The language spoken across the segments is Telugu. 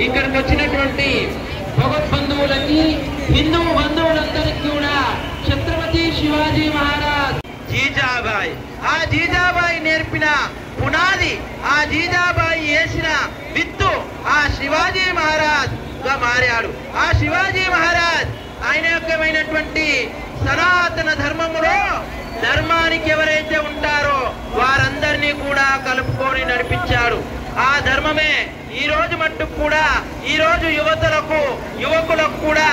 ఇక్కడికి వచ్చినటువంటి భగవద్బంధువులకి హిందూ బంధువులందరికీ కూడా ఛత్రపతి శివాజీ మహారాజ్ జీజాబాయి, ఆ జీజాబాయి నేర్పిన పునాది, ఆ జీజాబాయి వేసిన విత్తు ఆ శివాజీ మహారాజ్ గా మారాడు. ఆ శివాజీ మహారాజ్ ఆయన యొక్కమైనటువంటి సనాతన ధర్మములో ధర్మానికి ఎవరైతే ఉంటారో వారందరినీ కూడా కలుపుకొని నడిపించాడు. ఆ ధర్మమే ఈ రోజు మట్టుకు కూడా ఈ రోజు యువకులకు కూడా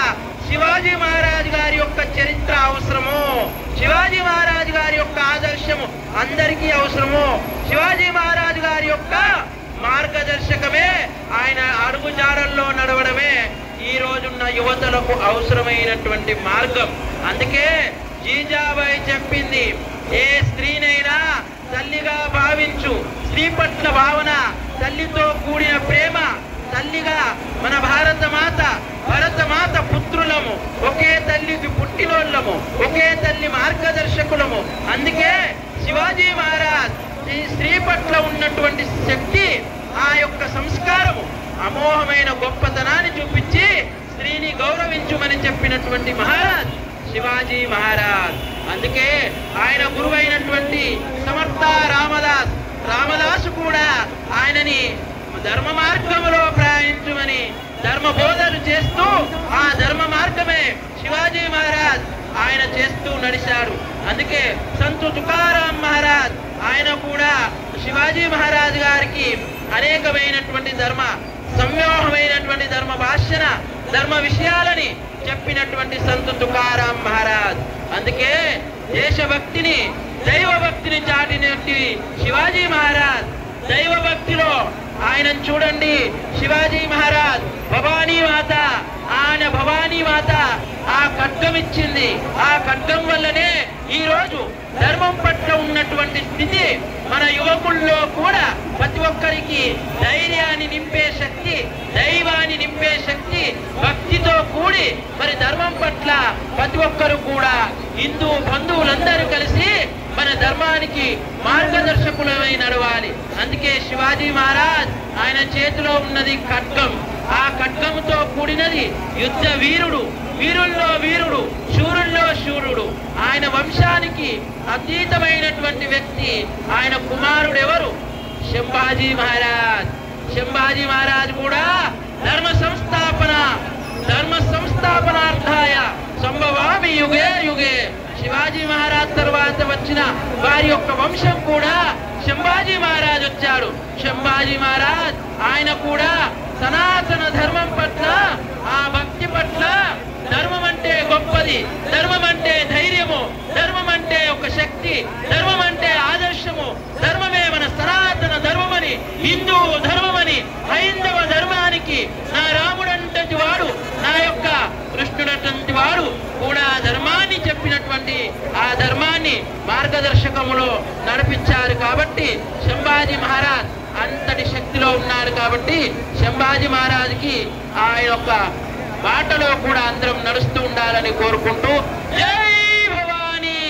శివాజీ మహారాజ్ గారి యొక్క చరిత్ర అవసరము, శివాజీ మహారాజ్ గారి యొక్క ఆదర్శము అందరికీ అవసరము. శివాజీ మహారాజ్ గారి యొక్క మార్గదర్శకమే, ఆయన అడుగుజాడల్లో నడవడమే ఈ రోజున్న యువతలకు అవసరమైనటువంటి మార్గం. అందుకే జీజాబాయి చెప్పింది, ఏ స్త్రీనైనా తల్లిగా భావించు. స్త్రీ పట్ల భావన, తల్లితో కూడిన ప్రేమ, తల్లిగా మన భరతమాత పుత్రులము, ఒకే తల్లికి పుట్టినోళ్ళము, ఒకే తల్లి మార్గదర్శకులము. అందుకే శివాజీ మహారాజ్ ఈ స్త్రీ పట్ల ఉన్నటువంటి శక్తి, ఆ యొక్క సంస్కారము అమోఘమైన గొప్పతనాన్ని చూపించి స్త్రీని గౌరవించుమని చెప్పినటువంటి మహారాజ్ శివాజీ మహారాజ్. అందుకే ఆయన గురువైనటువంటి సమర్థ రామదాసు కూడా ఆయనని ధర్మ మార్గంలో ప్రయాణించుమని ధర్మ బోధలు చేస్తూ, ఆ ధర్మ మార్గమే శివాజీ మహారాజ్ ఆయన చేస్తూ నడిచాడు. అందుకే సంతు తుకారాం మహారాజ్ ఆయన కూడా శివాజీ మహారాజ్ గారికి అనేకమైనటువంటి సంవ్యూహమైనటువంటి ధర్మ భాషణ, ధర్మ విషయాలని చెప్పినటువంటి సంతు తుకారాం మహారాజ్. అందుకే దేశభక్తిని, దైవభక్తిని చాటినటువంటి శివాజీ మహారాజ్, దైవభక్తిలో ఆయన చూడండి. శివాజీ మహారాజ్ భవానీ మాత ఆ ఖడ్గం ఇచ్చింది. ఆ ఖడ్గం వల్లనే ఈ రోజు ధర్మం పట్ల ఉన్నటువంటి స్థితి మన యువకుల్లో కూడా ప్రతి ఒక్కరికి ధైర్యాన్ని నింపే శక్తి, దైవాన్ని నింపే శక్తి, భక్తితో కూడి మరి ధర్మం పట్ల ప్రతి ఒక్కరు కూడా హిందూ బంధువులందరూ కలిసి మన ధర్మానికి మార్గదర్శకులమై నడవాలి. అందుకే శివాజీ మహారాజ్ ఆయన చేతిలో ఉన్నది ఖడ్గం. ఆ ఖడ్గంతో కూడినది యుద్ధ వీరుడు, వీరుల్లో వీరుడు, శూరుల్లో శూరుడు. ఆయన వంశానికి అతీతమైనటువంటి వ్యక్తి. ఆయన కుమారుడు ఎవరు? శంభాజీ మహారాజ్. శంభాజీ మహారాజ్ కూడా ధర్మ సంస్థాపనార్థాయ సంభవామి యుగే యుగే. శివాజీ మహారాజ్ తర్వాత వచ్చిన వారి యొక్క వంశం కూడా శంభాజీ మహారాజ్ వచ్చాడు. శంభాజీ మహారాజ్ ఆయన కూడా సనాతన ధర్మం పట్ల, ఆ భక్తి పట్ల, ధర్మం అంటే గొప్పది, ధర్మం అంటే ధైర్యము, ధర్మం అంటే ఒక శక్తి, ధర్మం అంటే ఆదర్శము, ధర్మమే మన సనాతన ధర్మమని, హిందూ ధర్మమని, హైందవ ధర్మానికి నా రాముడంతటి వాడు, నా యొక్క కృష్ణుడంతటి వాడు కూడా ధర్మాన్ని చెప్పినటువంటి ఆ ధర్మాన్ని మార్గదర్శకములో నడిపించారు. కాబట్టి శంభాజీ మహారాజ్ అంతటి శక్తిలో ఉన్నాడు. కాబట్టి శంభాజీ మహారాజ్కి ఆ యొక్క బాటలో కూడా అందరం నడుస్తూ ఉండాలని కోరుకుంటూ జై భవానీ.